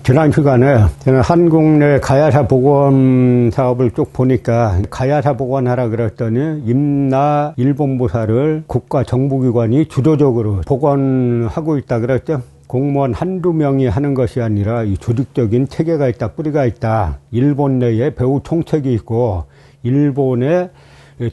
지난 시간에 저는 한국 내 가야사 복원 사업을 쭉 보니까 가야사 복원하라 그랬더니 임나 일본보사를 국가정부기관이 주도적으로 복원하고 있다 그랬죠. 공무원 한두 명이 하는 것이 아니라 이 조직적인 체계가 있다, 뿌리가 있다. 일본 내에 배후 총책이 있고 일본의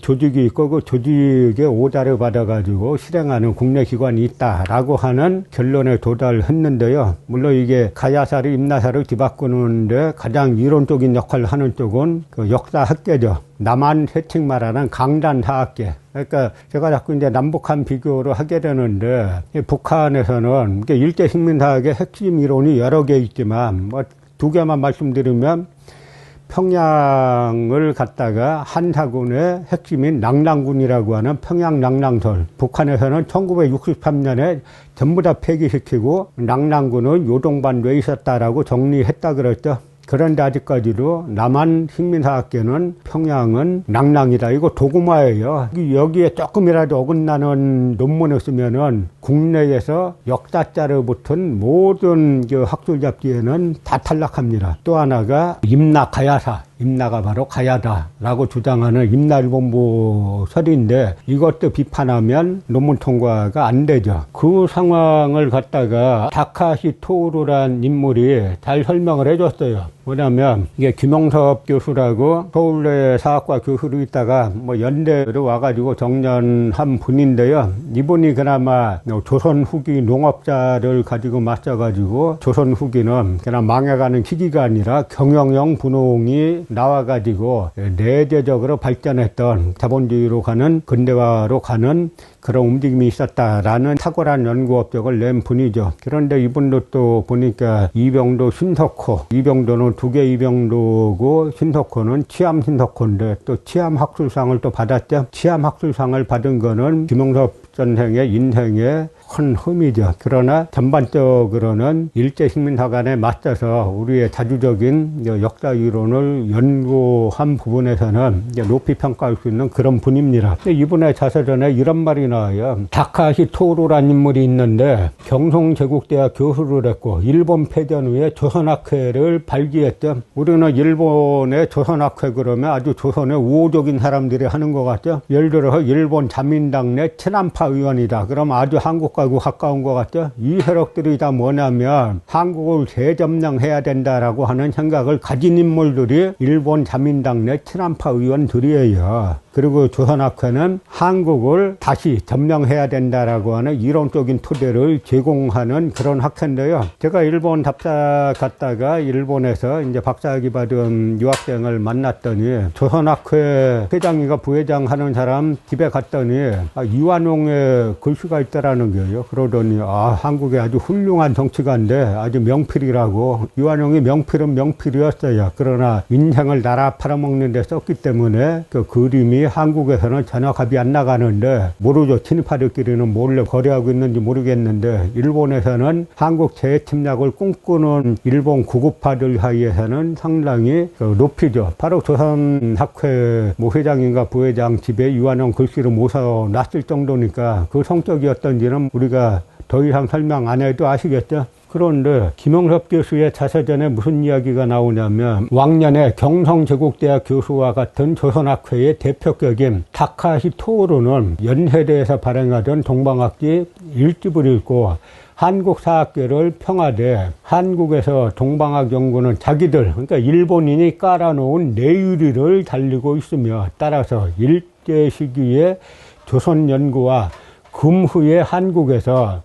조직이 있고 그 조직의 오다를 받아가지고 실행하는 국내 기관이 있다라고 하는 결론에 도달했는데요. 물론 이게 가야사를 임나사를 뒤바꾸는데 가장 이론적인 역할을 하는 쪽은 그 역사학계죠. 남한 세칭 말하는 강단사학계. 그러니까 제가 자꾸 이제 남북한 비교를 하게 되는데 북한에서는 일제식민사학의 핵심 이론이 여러 개 있지만 뭐 두 개만 말씀드리면 평양을 갖다가 한사군의 핵심인 낭랑군이라고 하는 평양 낭랑설. 북한에서는 1963년에 전부 다 폐기시키고 낭랑군은 요동반도에 있었다라고 정리했다 그랬죠. 그런데 아직까지도 남한 식민사학계는 평양은 낭랑이다. 이거 도구마예요. 여기에 조금이라도 어긋나는 논문을 쓰면은 국내에서 역사자로 붙은 모든 그 학술 잡지에는 다 탈락합니다. 또 하나가 임나 가야사. 임나가 바로 가야다라고 주장하는 임나일본부 설인데 이것도 비판하면 논문 통과가 안 되죠. 그 상황을 갖다가 다카시 토우루란 인물이 잘 설명을 해줬어요. 뭐냐면 이게 김용섭 교수라고 서울대 사학과 교수로 있다가 뭐 연대로 와가지고 정년한 분인데요. 이분이 그나마 조선 후기 농업자를 가지고 맞서가지고 조선 후기는 그냥 망해가는 시기가 아니라 경영형 분홍이 나와가지고 내재적으로 발전했던 자본주의로 가는 근대화로 가는 그런 움직임이 있었다라는 탁월한 연구 업적을 낸 분이죠. 그런데 이분도 또 보니까 이병도 신석호, 이병도는 두 개 이병도고 신석호는 치암 신석호인데 또 치암 학술상을 또 받았죠. 치암 학술상을 받은 거는 김용섭 선생의 인생의 큰 흠이죠. 그러나 전반적으로는 일제식민사관에 맞서서 우리의 자주적인 역사 이론을 연구한 부분에서는 높이 평가할 수 있는 그런 분입니다. 이분의 자서전에 이런 말이 나와요. 다카시 토루란 인물이 있는데 경성제국대학 교수를 했고 일본 패전 후에 조선학회를 발기했죠. 우리는 일본의 조선학회 그러면 아주 조선의 우호적인 사람들이 하는 것 같죠. 예를 들어서 일본 자민당 내 친한파 의원이다. 그럼 아주 한국하고 가까운 것 같죠. 이 세력들이 다 뭐냐면 한국을 재점령해야 된다라고 하는 생각을 가진 인물들이 일본 자민당 내 친한파 의원들이에요. 그리고 조선학회는 한국을 다시 점령해야 된다라고 하는 이론적인 토대를 제공하는 그런 학회인데요. 제가 일본 답사 갔다가 일본에서 이제 박사학위 받은 유학생을 만났더니 조선학회 회장이가 부회장 하는 사람 집에 갔더니 이완용의 글씨가 있다라는 거예요. 그러더니 한국에 아주 훌륭한 정치가인데 아주 명필이라고. 이완용이 명필은 명필이었어요. 그러나 인생을 나라 팔아먹는 데 썼기 때문에 그 그림이 한국에서는 전혀 값이 안 나가는데 모르죠. 친일파들끼리는 몰래 거래하고 있는지 모르겠는데 일본에서는 한국 재침략을 꿈꾸는 일본 구구파들 사이에서는 상당히 높이죠. 바로 조선학회 회장인가 부회장 집에 이완용 글씨를 모셔놨을 정도니까 그 성격이었던지는 우리가 더 이상 설명 안 해도 아시겠죠? 그런데 김용섭 교수의 자서전에 무슨 이야기가 나오냐면 왕년에 경성제국대학 교수와 같은 조선학회의 대표격인 다카시 토우루는 연세대에서 발행하던 동방학지 1집을 읽고 한국사학계를 평하되 한국에서 동방학 연구는 자기들, 그러니까 일본인이 깔아놓은 내유리를 달리고 있으며 따라서 일제 시기의 조선연구와 금후의 한국에서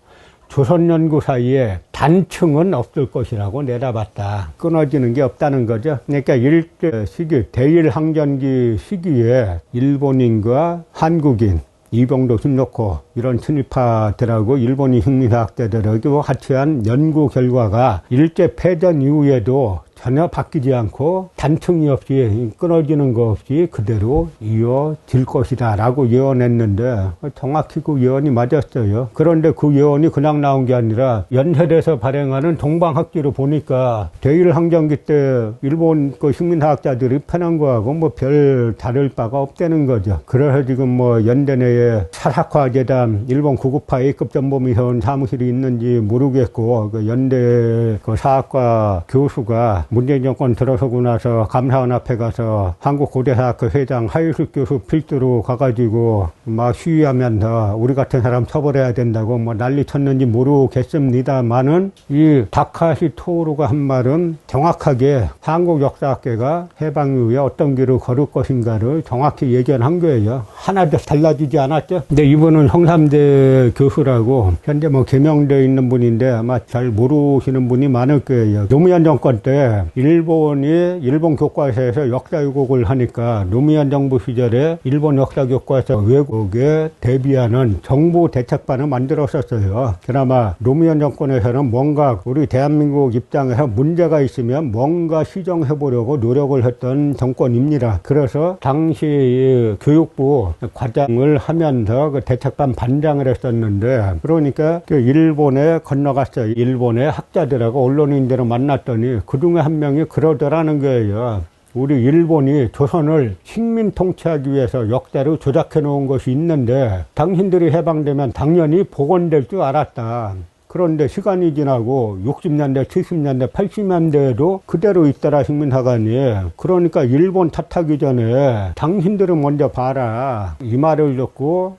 조선연구 사이에 단층은 없을 것이라고 내다봤다. 끊어지는 게 없다는 거죠. 그러니까 일제 시기, 대일항전기 시기에 일본인과 한국인, 이병도 신석호 이런 친일파들하고 일본인 식민사학자들하고 같이 한 연구 결과가 일제 패전 이후에도 전혀 바뀌지 않고 단층이 없이 끊어지는 거 없이 그대로 이어질 것이다 라고 예언했는데 정확히 그 예언이 맞았어요. 그런데 그 예언이 그냥 나온 게 아니라 연세대에서 발행하는 동방학기를 보니까 대일항전기 때 일본 그 식민사학자들이 펴낸 거하고 뭐 별 다를 바가 없다는 거죠. 그래서 지금 뭐 연대 내에 사사과재단 일본 구급파 A급 전범위원 사무실이 있는지 모르겠고 그 연대 그 사학과 교수가 문재인 정권 들어서고 나서 감사원 앞에 가서 한국고대사학회 회장 하일숙 교수 필두로 가가지고 막 시위하면서 우리 같은 사람 처벌해야 된다고 뭐 난리 쳤는지 모르겠습니다만은 이 다카시 토오루가 한 말은 정확하게 한국역사학계가 해방 이후에 어떤 길을 걸을 것인가를 정확히 예견한 거예요. 하나도 달라지지 않았죠. 근데 이분은 성삼대 교수라고 현재 뭐 개명되어 있는 분인데 아마 잘 모르시는 분이 많을 거예요. 노무현 정권 때 일본이 일본 교과서에서 역사 왜곡을 하니까 노무현 정부 시절에 일본 역사 교과서 왜곡에 대비하는 정부 대책반을 만들었었어요. 그나마 노무현 정권에서는 뭔가 우리 대한민국 입장에서 문제가 있으면 뭔가 시정해 보려고 노력을 했던 정권입니다. 그래서 당시 교육부 과장을 하면서 그 대책반 반장을 했었는데 그러니까 그 일본에 건너갔어요. 일본의 학자들하고 언론인들을 만났더니 그중에 한 명이 그러더라는 거예요. 우리 일본이 조선을 식민 통치하기 위해서 역사를 조작해 놓은 것이 있는데 당신들이 해방되면 당연히 복원될 줄 알았다. 그런데 시간이 지나고 60년대, 70년대, 80년대에도 그대로 있더라 식민사관이. 그러니까 일본 탓하기 전에 당신들은 먼저 봐라. 이 말을 듣고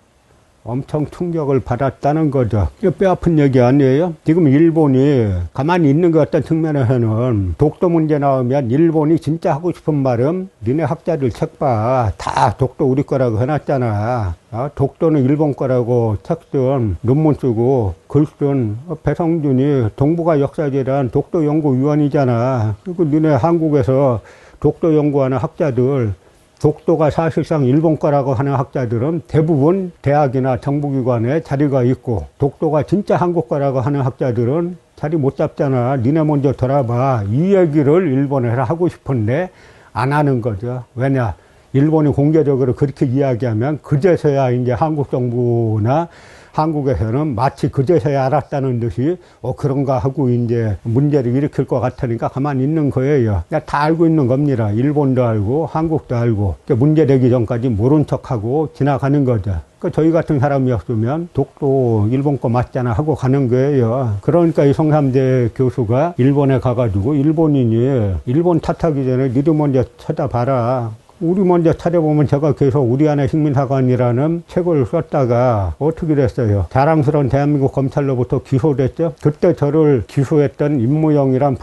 엄청 충격을 받았다는 거죠. 이거 뼈아픈 얘기 아니에요? 지금 일본이 가만히 있는 것 같은 측면에서는 독도 문제 나오면 일본이 진짜 하고 싶은 말은 니네 학자들 책 봐. 다 독도 우리 거라고 해놨잖아. 독도는 일본 거라고 책 쓴 논문 쓰고 글 쓴 배성준이 동북아 역사재단 독도 연구위원이잖아. 그리고 니네 한국에서 독도 연구하는 학자들 독도가 사실상 일본 거라고 하는 학자들은 대부분 대학이나 정부기관에 자리가 있고 독도가 진짜 한국 거라고 하는 학자들은 자리 못 잡잖아. 니네 먼저 돌아봐. 이 얘기를 일본에서 하고 싶은데 안 하는 거죠. 왜냐? 일본이 공개적으로 그렇게 이야기하면 그제서야 이제 한국 정부나 한국에서는 마치 그제서야 알았다는 듯이 그런가 하고 이제 문제를 일으킬 것 같으니까 가만히 있는 거예요. 그러니까 다 알고 있는 겁니다. 일본도 알고 한국도 알고 문제 되기 전까지 모른 척하고 지나가는 거죠. 그러니까 저희 같은 사람이었으면 독도 일본 거 맞잖아 하고 가는 거예요. 그러니까 이 성삼대 교수가 일본에 가가지고 일본인이 일본 탓하기 전에 니도 먼저 찾아봐라. 우리 먼저 찾아보면 제가 계속 우리 안의 식민사관이라는 책을 썼다가 어떻게 됐어요? 자랑스러운 대한민국 검찰로부터 기소됐죠? 그때 저를 기소했던 임무영이란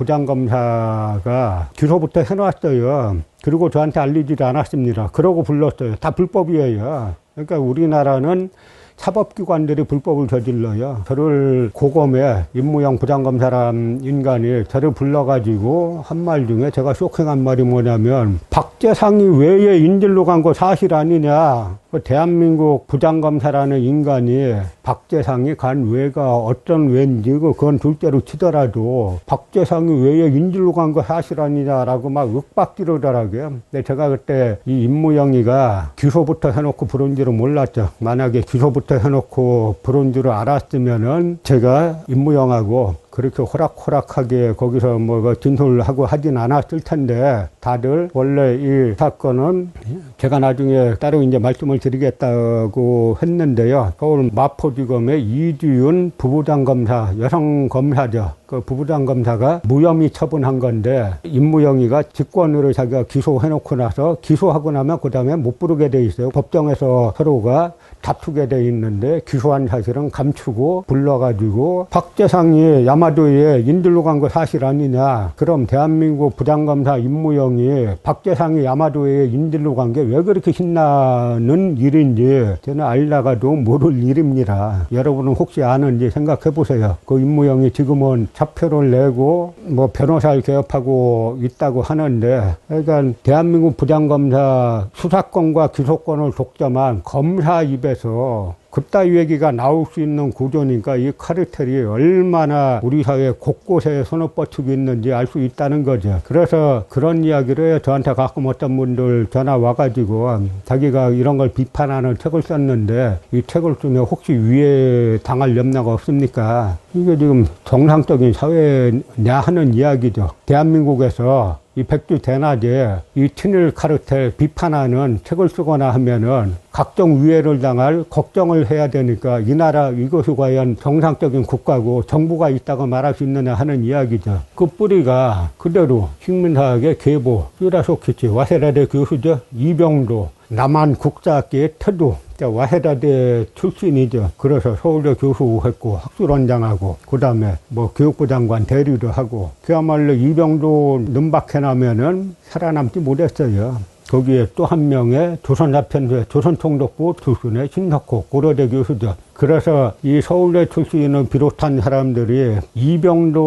부장검사가 기소부터 해놨어요. 그리고 저한테 알리지도 않았습니다. 그러고 불렀어요. 다 불법이에요. 그러니까 우리나라는 사법기관들이 불법을 저질러요. 저를 고검에 임무영 부장검사란 인간이 저를 불러가지고 한 말 중에 제가 쇼킹한 말이 뭐냐면 박재상이 외에 인질로 간 거 사실 아니냐. 대한민국 부장검사라는 인간이 박재상이 간 외가 어떤 외인지 그건 둘째로 치더라도 박재상이 외에 인질로 간 거 사실 아니냐라고 막 윽박지르더라고요. 근데 제가 그때 이 임무영이가 기소부터 해놓고 부른 줄은 몰랐죠. 만약에 기소부터 해놓고 부른 줄을 알았으면은 제가 임무영하고 그렇게 호락호락하게 거기서 뭐 진술하고 하진 않았을 텐데 다들 원래 이 사건은 제가 나중에 따로 이제 말씀을 드리겠다고 했는데요. 서울 마포지검의 이주윤 부부장검사, 여성 검사죠. 그 부부장검사가 무혐의 처분한 건데 임무영이가 직권으로 자기가 기소해놓고 나서 기소하고 나면 그 다음에 못 부르게 돼 있어요. 법정에서 서로가 다투게 돼 있는데 기소한 사실은 감추고 불러가지고 박재상이 야마도에 인질로 간 거 사실 아니냐. 그럼 대한민국 부장검사 임무영이 박재상이 야마도에 인질로 간 게 왜 그렇게 신나는 일인지 저는 알다가도 모를 일입니다. 여러분은 혹시 아는지 생각해 보세요. 그 임무영이 지금은 사표를 내고 뭐 변호사를 개업하고 있다고 하는데 그러니까 대한민국 부장검사 수사권과 기소권을 독점한 검사 입에서 그따위 얘기가 나올 수 있는 구조니까 이 카르텔이 얼마나 우리 사회 곳곳에 손을 뻗치고 있는지 알 수 있다는 거죠. 그래서 그런 이야기를 저한테 가끔 어떤 분들 전화 와가지고 자기가 이런 걸 비판하는 책을 썼는데 이 책을 쓰면 혹시 위해 당할 염려가 없습니까? 이게 지금 정상적인 사회냐 하는 이야기죠. 대한민국에서 이 백주 대낮에 이 친일 카르텔 비판하는 책을 쓰거나 하면은 각종 위해를 당할 걱정을 해야 되니까 이 나라 이것이 과연 정상적인 국가고 정부가 있다고 말할 수 있느냐 하는 이야기죠. 그 뿌리가 그대로 식민사학의 계보, 슈라소키치, 와세라대 교수죠. 이병도, 남한 국사학계의 태도, 와세라대 출신이죠. 그래서 서울대 교수했고 학술원장하고 그 다음에 뭐 교육부 장관 대리도 하고 그야말로 이병도 눈박해나면은 살아남지 못했어요. 거기에 또 한 명의 조선사편대 조선총독부 출신의 신석호 고려대 교수죠. 그래서 이 서울대 출신을 비롯한 사람들이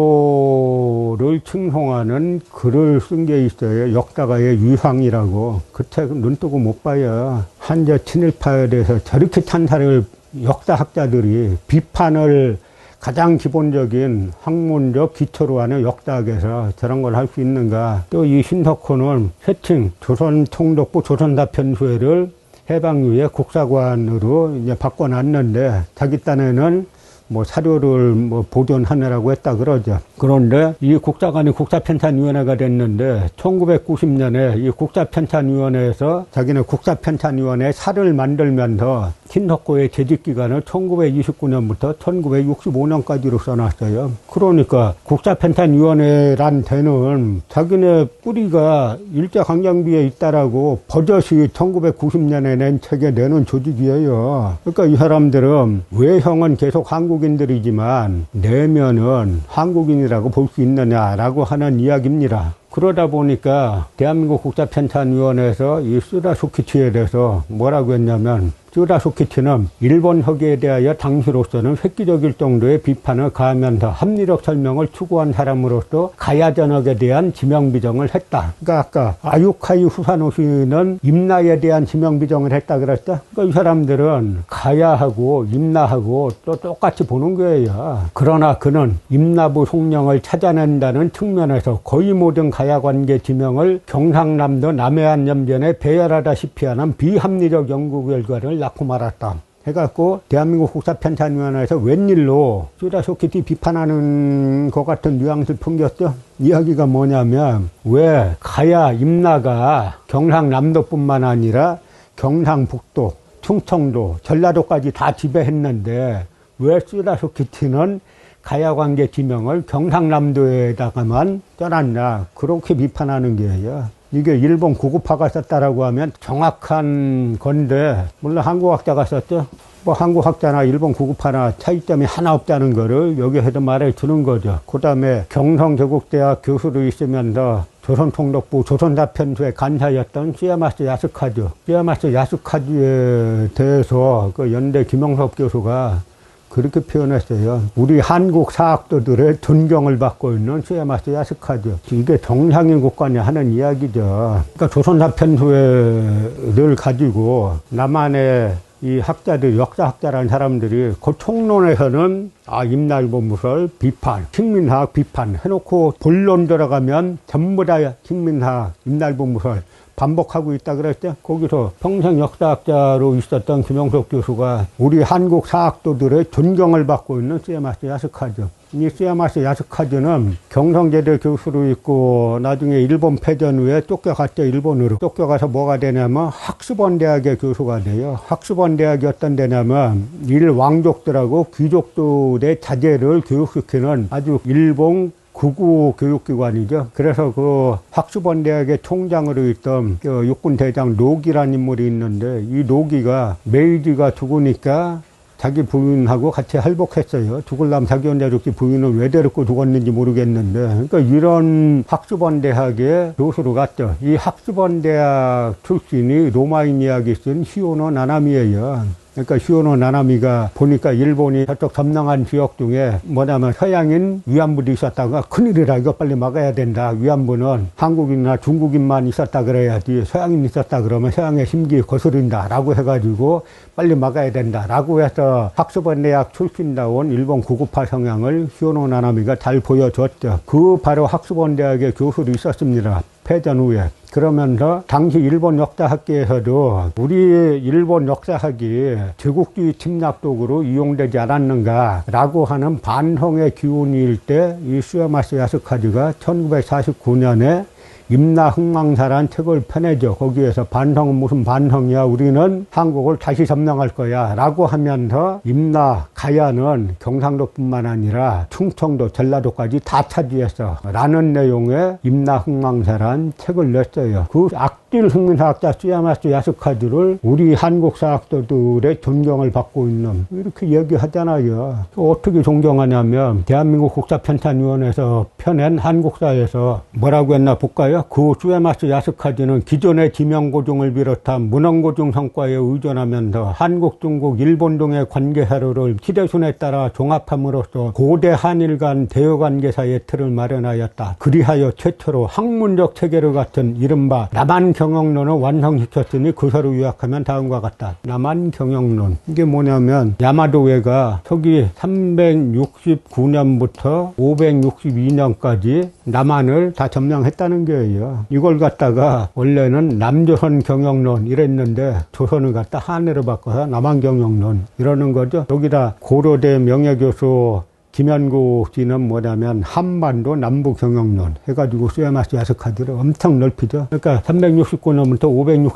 이병도를 칭송하는 글을 쓴 게 있어요. 역사가의 유황이라고. 그 책 눈 뜨고 못 봐요. 한제 친일파에 대해서 저렇게 찬사를 역사학자들이 비판을 가장 기본적인 학문적 기초로 하는 역사학에서 저런 걸 할 수 있는가. 또 이 신석호는 세칭 조선총독부 조선사편수회를 해방 이후에 국사관으로 이제 바꿔놨는데 자기 딴에는 뭐 사료를 뭐 보존하느라고 했다 그러죠. 그런데 이 국사관이 국사편찬위원회가 됐는데 1990년에 이 국사편찬위원회에서 자기는 국사편찬위원회 사를 만들면서 신석호의 재직기간을 1929년부터 1965년까지로 써놨어요. 그러니까 국사편찬위원회란 데는 자기네 뿌리가 일제강점기에 있다라고 버젓이 1990년에 낸 책에 내는 조직이에요. 그러니까 이 사람들은 외형은 계속 한국인들이지만 내면은 한국인이라고 볼 수 있느냐라고 하는 이야기입니다. 그러다 보니까 대한민국 국사편찬위원회에서 이 쓰다소키치에 대해서 뭐라고 했냐면 쓰다소키치는 일본 허기에 대하여 당시로서는 획기적일 정도의 비판을 가하면서 합리적 설명을 추구한 사람으로서 가야전역에 대한 지명비정을 했다. 그러니까 아까 아유카이 후사노시는 임나에 대한 지명비정을 했다 그랬죠. 그러니까 이 사람들은 가야하고 임나하고 또 똑같이 보는 거예요. 그러나 그는 임나부 송령을 찾아낸다는 측면에서 거의 모든 가야관계 지명을 경상남도 남해안 염전에 배열하다시피 하는 비합리적 연구 결과를 낳고 말았다. 해갖고 대한민국 국사편찬위원회에서 웬일로 쓰다소키치 비판하는 것 같은 뉘앙스를 풍겼죠. 이야기가 뭐냐면 왜 가야 임나가 경상남도뿐만 아니라 경상북도, 충청도, 전라도까지 다 지배했는데 왜 쓰다소키치는 가야관계 지명을 경상남도에다가만 떠났냐. 그렇게 비판하는 거예요. 이게 일본 구구파가 썼다라고 하면 정확한 건데, 물론 한국학자가 썼죠. 뭐 한국학자나 일본 구구파나 차이점이 하나 없다는 거를 여기에도 말해 주는 거죠. 그 다음에 경성제국대학 교수로 있으면서 조선총독부 조선사편수의 간사였던 시야마스 야스카즈. 시야마스 야스카즈에 대해서 그 연대 김영섭 교수가 그렇게 표현했어요. 우리 한국 사학도들의 존경을 받고 있는 시야마스 야스카즈. 이게 정상인 국가냐 하는 이야기죠. 그러니까 조선사편수회를 가지고 남한의 이 학자들, 역사학자라는 사람들이 그 총론에서는 임날보무설 비판, 식민사학 비판 해놓고 본론 들어가면 전부 다 식민사학, 임날보무설 반복하고 있다 그랬죠. 거기서 평생 역사학자로 있었던 김영석 교수가 우리 한국 사학도들의 존경을 받고 있는 시야마스 야스카즈. 이 시야마스 야스카즈는 경성제대 교수로 있고 나중에 일본 패전 후에 쫓겨갔죠. 일본으로. 쫓겨가서 뭐가 되냐면 학습원 대학의 교수가 돼요. 학습원 대학이 어떤 데냐면 일왕족들하고 귀족들의 자제를 교육시키는 아주 일본 극우 교육기관이죠. 그래서 그 학습원 대학의 총장으로 있던 그 육군 대장 노기라는 인물이 있는데 이 노기가 메이지가 죽으니까 자기 부인하고 같이 할복했어요. 죽을라면 자기 혼자 죽지 부인을 왜 데리고 죽었는지 모르겠는데, 그러니까 이런 학습원 대학의 교수로 갔죠. 이 학습원 대학 출신이 로마인 이야기 쓴 히오노 나나미예요. 그러니까 시오노 나나미가 보니까 일본이 저쪽 점령한 지역 중에 뭐냐면 서양인 위안부도 있었다가 큰일이라 이거 빨리 막아야 된다. 위안부는 한국인이나 중국인만 있었다 그래야지 서양인 있었다 그러면 서양의 심기 거스른다 라고 해가지고 빨리 막아야 된다 라고 해서 학습원 대학 출신다운 일본 구구파 성향을 시오노 나나미가 잘 보여줬죠. 그 바로 학습원 대학의 교수도 있었습니다. 패전 후에. 그러면서 당시 일본 역사학계에서도 우리 일본 역사학이 제국주의 침략 도구로 이용되지 않았는가라고 하는 반성의 기운일 때 이 수야마스 야스카즈가 1949년에 임나 흥망사란 책을 펴내죠. 거기에서 반성은 무슨 반성이야. 우리는 한국을 다시 점령할 거야. 라고 하면서 임나, 가야는 경상도뿐만 아니라 충청도, 전라도까지 다 차지했어. 라는 내용의 임나 흥망사란 책을 냈어요. 그 악질 흥민사학자 수야마스 야스카즈를 우리 한국 사학자들의 존경을 받고 있는 이렇게 얘기하잖아요. 어떻게 존경하냐면 대한민국 국사편찬위원회에서 펴낸 한국사에서 뭐라고 했나 볼까요? 그 수야마스 야스카즈는 기존의 지명고증을 비롯한 문헌고증 성과에 의존하면서 한국, 중국, 일본 등의 관계사료를 시대순에 따라 종합함으로써 고대 한일 간 대여관계사의 틀을 마련하였다. 그리하여 최초로 학문적 체계를 갖춘 이른바 남한경영론을 완성시켰으니 그 서를 요약하면 다음과 같다. 남한경영론. 이게 뭐냐면 야마도웨가 서기 369년부터 562년까지 남한을 다 점령했다는 거예요. 이걸 갖다가 원래는 남조선 경영론 이랬는데 조선을 갖다 한해로 바꿔서 남한경영론 이러는 거죠. 여기다 고려대 명예교수 김현구 씨는 뭐냐면 한반도 남부경영론 해가지고 수야마스 야스카즈를 엄청 넓히죠. 그러니까 369년부터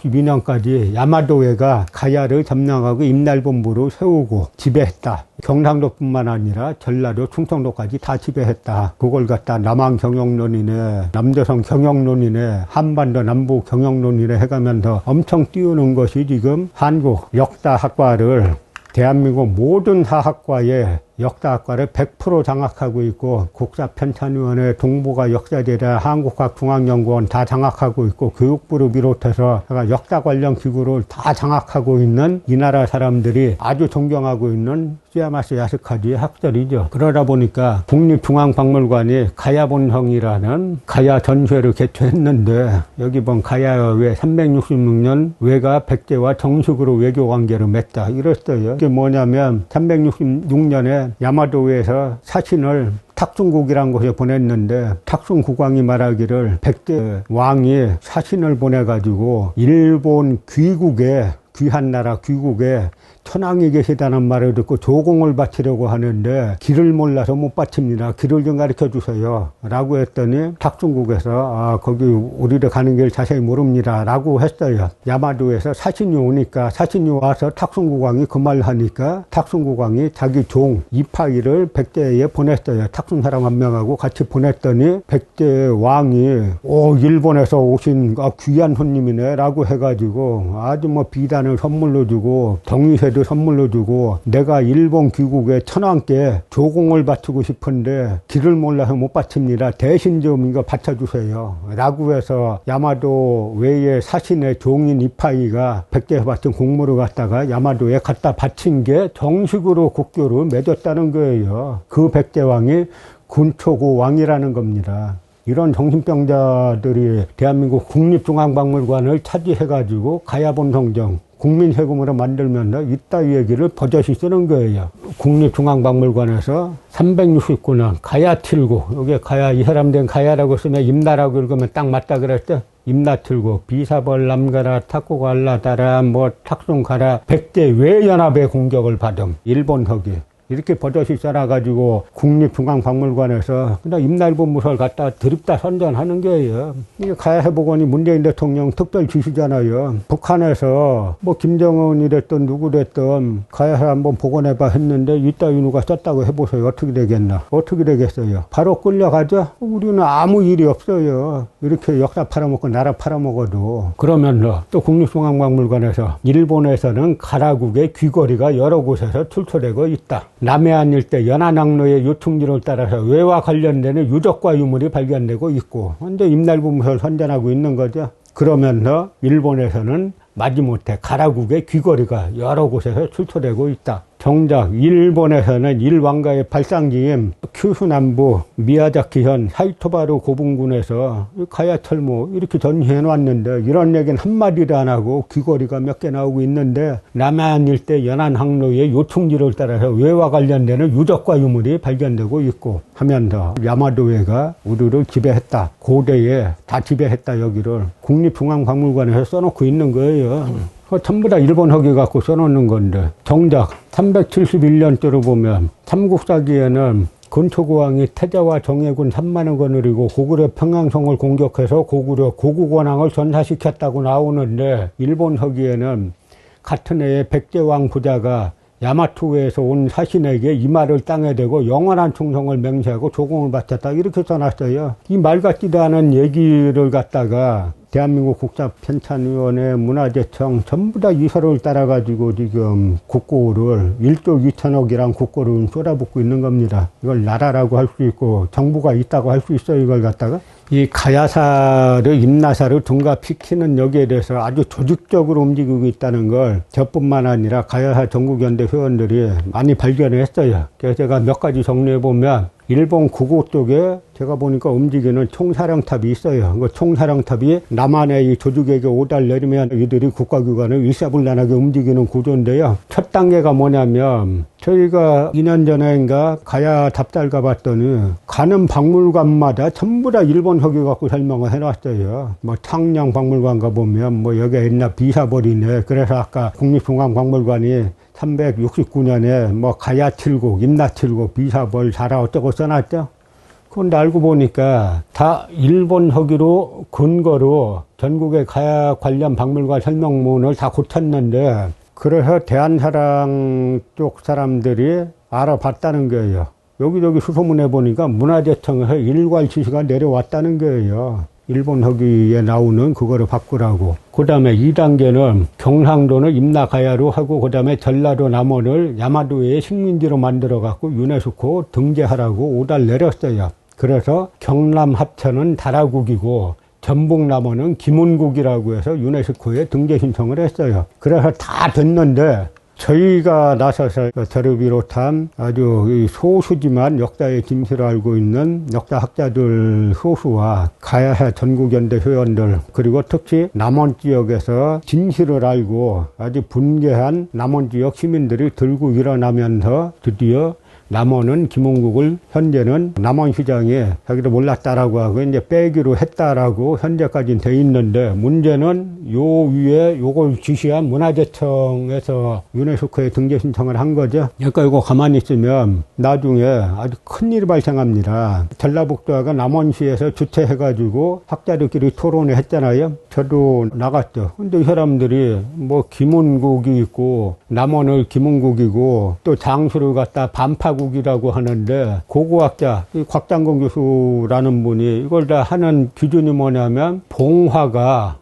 562년까지 야마도웨가 가야를 점령하고 임날본부를 세우고 지배했다. 경상도뿐만 아니라 전라도, 충청도까지 다 지배했다. 그걸 갖다 남한경영론이네, 남조선 경영론이네, 한반도 남부경영론이네 해가면서 엄청 띄우는 것이 지금 한국 역사학과를 대한민국 모든 사학과에 역사학과를 100% 장악하고 있고 국사편찬위원회, 동북아 역사대라, 한국과학중앙연구원 다 장악하고 있고 교육부를 비롯해서 역사 관련 기구를 다 장악하고 있는 이 나라 사람들이 아주 존경하고 있는 수야마스 야스카즈의 학설이죠. 그러다 보니까 국립중앙박물관이 가야본성이라는 가야 전시회를 개최했는데 여기 본 가야의 366년 외가 백제와 정식으로 외교관계를 맺다 이랬어요. 이게 뭐냐면 366년에 야마도에서 사신을 탁순국이라는 곳에 보냈는데 탁순국왕이 말하기를 백제 왕이 사신을 보내가지고 일본 귀국에 귀한 나라 귀국에 천황이 계시다는 말을 듣고 조공을 바치려고 하는데 길을 몰라서 못 바칩니다. 길을 좀 가르쳐 주세요. 라고 했더니 탁순국에서 거기 우리를 가는 길 자세히 모릅니다. 라고 했어요. 야마도에서 사신이 오니까 사신이 와서 탁순국왕이 그 말 하니까 탁순국왕이 자기 종 이파이를 백제에 보냈어요. 탁순 사람 한 명하고 같이 보냈더니 백제 왕이 일본에서 오신 귀한 손님이네 라고 해가지고 아주 뭐 비단을 선물로 주고 정의회도 선물로 주고 내가 일본 귀국에 천황께 조공을 바치고 싶은데 길을 몰라서 못 바칩니다. 대신 좀 이거 바쳐주세요. 라고 해서 야마도 외의 사신의 종인 이파이가 백제에서 바친 공물을 갖다가 야마도에 갖다 바친 게 정식으로 국교를 맺었다는 거예요. 그 백제왕이 군초고 왕이라는 겁니다. 이런 정신병자들이 대한민국 국립중앙박물관을 차지해가지고 가야본성정 국민세금으로 만들면서 이따위 얘기를 버젓이 쓰는 거예요. 국립중앙박물관에서 369년 가야칠구, 여기 가야, 이 사람 된 가야라고 쓰면 임나라고 읽으면 딱 맞다 그랬죠. 임나칠구, 비사벌, 남가라, 탁구갈라다라, 탁순가라, 백제 외연합의 공격을 받음. 일본석이. 이렇게 버젓이 써놔가지고 국립중앙박물관에서 그냥 임날본부설 갖다 드립다 선전하는 거예요. 이게 가야회복원이 문재인 대통령 특별 지시잖아요. 북한에서 뭐 김정은이 됐든 누구 됐든 가야회 한번 복원해봐 했는데 이따위 누가 썼다고 해보세요. 어떻게 되겠나? 어떻게 되겠어요? 바로 끌려가죠? 우리는 아무 일이 없어요. 이렇게 역사 팔아먹고 나라 팔아먹어도. 그러면서 또 국립중앙박물관에서 일본에서는 가라국의 귀걸이가 여러 곳에서 출토되고 있다. 남해안 일대 연안항로의 요충지를 따라서 외와 관련되는 유적과 유물이 발견되고 있고 현재 임날본부설 선전하고 있는 거죠. 그러면서 일본에서는 마지못해 가라국의 귀걸이가 여러 곳에서 출토되고 있다. 정작 일본에서는 일왕가의 발상지인 큐슈 남부 미야자키현 사이토바루 고분군에서 가야철모 이렇게 전시해 놨는데 이런 얘기는 한마디도 안 하고 귀걸이가 몇 개 나오고 있는데 남해안 일대 연안 항로의 요충지를 따라서 외와 관련되는 유적과 유물이 발견되고 있고 하면서 야마도회가 우리를 지배했다. 고대에 다 지배했다. 여기를 국립중앙박물관에서 써놓고 있는 거예요. 전부 다 일본 허기 갖고 써놓는 건데 정작 371년대로 보면 삼국사기에는 근초고왕이 태자와 정예군 3만원 거느리고 고구려 평양성을 공격해서 고구려 고구권왕을 전사시켰다고 나오는데 일본 서기에는 같은 해에 백제왕 부자가 야마토에서 온 사신에게 이 말을 땅에 대고 영원한 충성을 맹세하고 조공을 바쳤다 이렇게 써놨어요. 이 말 같지도 않은 얘기를 갖다가 대한민국 국사편찬위원회 문화재청 전부 다 이서를 따라가지고 지금 국고를 1조 2천억이란 국고를 쏟아붓고 있는 겁니다. 이걸 나라라고 할 수 있고 정부가 있다고 할 수 있어요. 이걸 갖다가 이 가야사를 임나사를 둔갑시키는 여기에 대해서 아주 조직적으로 움직이고 있다는 걸 저뿐만 아니라 가야사 전국연대 회원들이 많이 발견했어요. 그래서 제가 몇 가지 정리해보면 일본 구고 쪽에 제가 보니까 움직이는 총사령탑이 있어요. 그 총사령탑이 남한의 이 조직에게 오달 내리면 이들이 국가기관을 일사불란하게 움직이는 구조인데요. 첫 단계가 뭐냐면 저희가 2년 전인가 가야 답달 가봤더니 가는 박물관마다 전부 다 일본 서기 갖고 설명을 해놨어요. 뭐 창녕 박물관 가보면 뭐 여기가 옛날 비사벌이네. 그래서 아까 국립중앙박물관이 369년에 뭐 가야 칠곡, 임나 칠곡, 비사벌, 자라 어쩌고 써놨죠. 그런데 알고 보니까 다 일본 서기로 근거로 전국의 가야 관련 박물관 설명문을 다 고쳤는데 그래서 대한사랑 쪽 사람들이 알아봤다는 거예요. 여기저기 수소문해 보니까 문화재청에서 일괄 지시가 내려왔다는 거예요. 일본 서기에 나오는 그거를 바꾸라고. 그 다음에 2단계는 경상도는 임나가야로 하고 그 다음에 전라도 남원을 야마도의 식민지로 만들어 갖고 유네스코 등재하라고 오달 내렸어요. 그래서 경남 합천은 다라국이고 전북 남원은 김운국이라고 해서 유네스코에 등재 신청을 했어요. 그래서 다 됐는데 저희가 나서서 저를 비롯한 아주 소수지만 역사의 진실을 알고 있는 역사학자들 소수와 가야사 전국연대 회원들 그리고 특히 남원 지역에서 진실을 알고 아주 분개한 남원 지역 시민들이 들고 일어나면서 드디어 남원은 김운국을 현재는 남원시장이 자기도 몰랐다라고 하고 이제 빼기로 했다라고 현재까지는 돼 있는데 문제는 요 위에 요걸 지시한 문화재청에서 유네스코에 등재 신청을 한 거죠. 그러니까 이거 가만히 있으면 나중에 아주 큰일이 발생합니다. 전라북도가 남원시에서 주최해가지고 학자들끼리 토론을 했잖아요. 저도 나갔죠. 근데 이 사람들이 뭐 김운국이 있고 남원을 김운국이고 또 장수를 갖다 반파국이라고 하는데 고고학자 이 곽장건 교수라는 분이 이걸 다 하는 기준이 뭐냐면 봉화가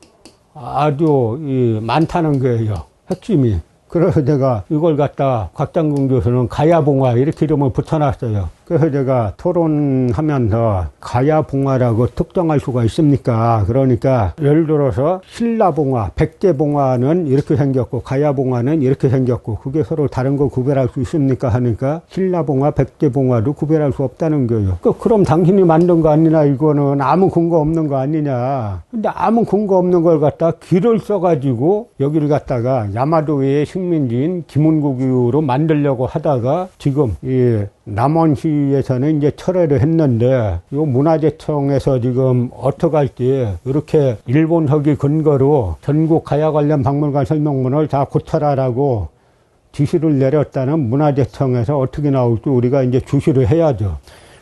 아주 많다는 거예요. 핵심이. 그래서 제가 이걸 갖다 곽장근 교수는 가야봉화 이렇게 이름을 붙여놨어요. 그래서 제가 토론하면서 가야봉화라고 특정할 수가 있습니까? 그러니까 예를 들어서 신라봉화, 백제봉화는 이렇게 생겼고 가야봉화는 이렇게 생겼고 그게 서로 다른 거 구별할 수 있습니까? 하니까 신라봉화, 백제봉화도 구별할 수 없다는 거예요. 그럼 당신이 만든 거 아니냐? 이거는 아무 근거 없는 거 아니냐? 근데 아무 근거 없는 걸 갖다 길을 써가지고 여기를 갖다가 야마도의 식민지인 김운국으로 만들려고 하다가 지금 이 남원시에서는 이제 철회를 했는데 이 문화재청에서 지금 어떻게 할지 이렇게 일본 서기 근거로 전국 가야 관련 박물관 설명문을 다 고쳐라라고 지시를 내렸다는 문화재청에서 어떻게 나올지 우리가 이제 주시를 해야죠.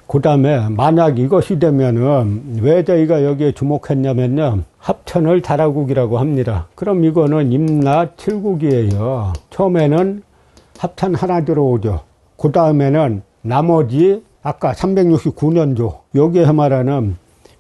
그 다음에 만약 이것이 되면은 왜 저희가 여기에 주목했냐면요. 합천을 다라국이라고 합니다. 그럼 이거는 임나 7국이에요. 처음에는 합천 하나 들어오죠. 그 다음에는 나머지 아까 369년조 여기에서 말하는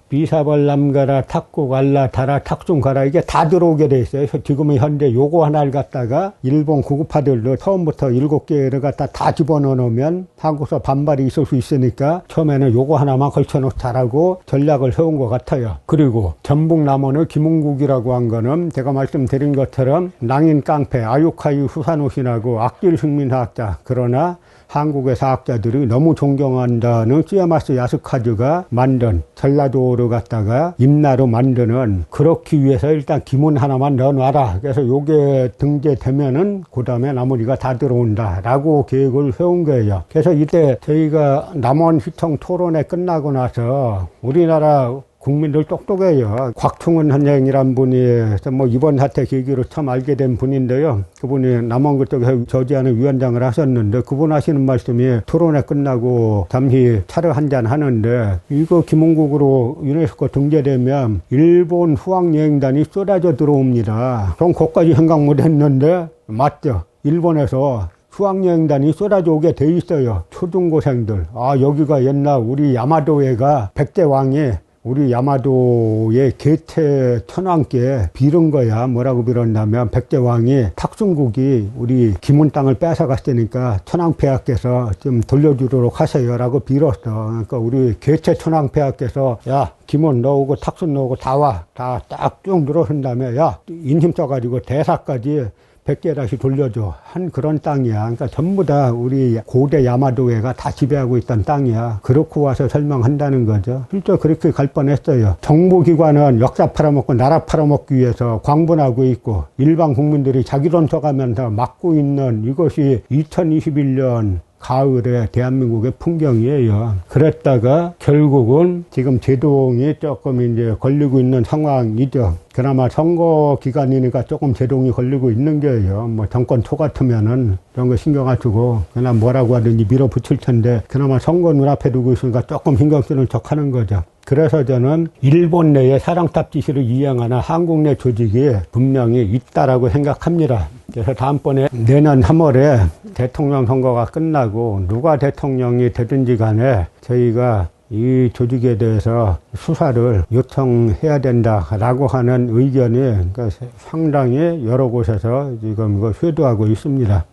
비사벌 남가라, 탁구 갈라, 다라, 탁순 가라, 이게 다 들어오게 돼 있어요. 그래서 지금은 현재 요거 하나를 갖다가 일본 구급파들도 처음부터 7개를 갖다 다 집어넣어 놓으면 한국에서 반발이 있을 수 있으니까 처음에는 요거 하나만 걸쳐놓자라고 전략을 세운 것 같아요. 그리고 전북 남원의 김웅국이라고 한 거는 제가 말씀드린 것처럼 낭인 깡패, 아유카이 후사노신하고 악질 식민사학자, 그러나 한국의 사학자들이 너무 존경한다는 시야마스 야스카즈가 만든 전라도를 갖다가 임나로 만드는, 그렇기 위해서 일단 기문 하나만 넣어놔라. 그래서 요게 등재되면은 그 다음에 나머지가 다 들어온다라고 계획을 세운 거예요. 그래서 이때 저희가 남원시청 토론회 끝나고 나서 우리나라 국민들 똑똑해요. 곽충은 선생이란 분이 뭐 이번 사태 계기로 처음 알게 된 분인데요. 그분이 남원 그쪽에서 저지하는 위원장을 하셨는데, 그분 하시는 말씀이 토론회 끝나고 잠시 차를 한잔 하는데, 이거 김웅국으로 유네스코 등재되면 일본 수학여행단이 쏟아져 들어옵니다. 전 그것까지 생각 못 했는데 맞죠. 일본에서 수학여행단이 쏟아져 오게 돼 있어요. 초중고생들. 아, 여기가 옛날 우리 야마도에가 백제왕이 우리 야마도의 개체 천왕께 빌은 거야. 뭐라고 빌었냐면, 백제왕이 탁순국이 우리 김운 땅을 뺏어갔으니까 천왕폐하께서 좀 돌려주도록 하세요라고 빌었어. 그러니까 우리 개체 천왕폐하께서 야, 김운 넣고 탁순 넣고 다 와. 다 딱 쭉 늘어선 다음에 야, 인힘 써가지고 대사까지 100개 다시 돌려줘 한 그런 땅이야. 그러니까 전부 다 우리 고대 야마도회가 다 지배하고 있던 땅이야. 그렇고 와서 설명한다는 거죠. 실제 그렇게 갈 뻔했어요. 정부기관은 역사 팔아먹고 나라 팔아먹기 위해서 광분하고 있고, 일반 국민들이 자기 돈 써가면서 막고 있는 이것이 2021년 가을에 대한민국의 풍경이에요. 그랬다가 결국은 지금 제동이 조금 이제 걸리고 있는 상황이죠. 그나마 선거 기간이니까 조금 제동이 걸리고 있는 거예요. 뭐 정권 초 같으면은 이런 거 신경 안 쓰고 그냥 뭐라고 하든지 밀어붙일 텐데, 그나마 선거 눈앞에 두고 있으니까 조금 신경 쓰는 척 하는 거죠. 그래서 저는 일본 내에 사령탑 지시를 이행하는 한국 내 조직이 분명히 있다라고 생각합니다. 그래서 다음번에 내년 3월에 대통령 선거가 끝나고 누가 대통령이 되든지 간에 저희가 이 조직에 대해서 수사를 요청해야 된다라고 하는 의견이 상당히 여러 곳에서 지금 이거 쇄도하고 있습니다.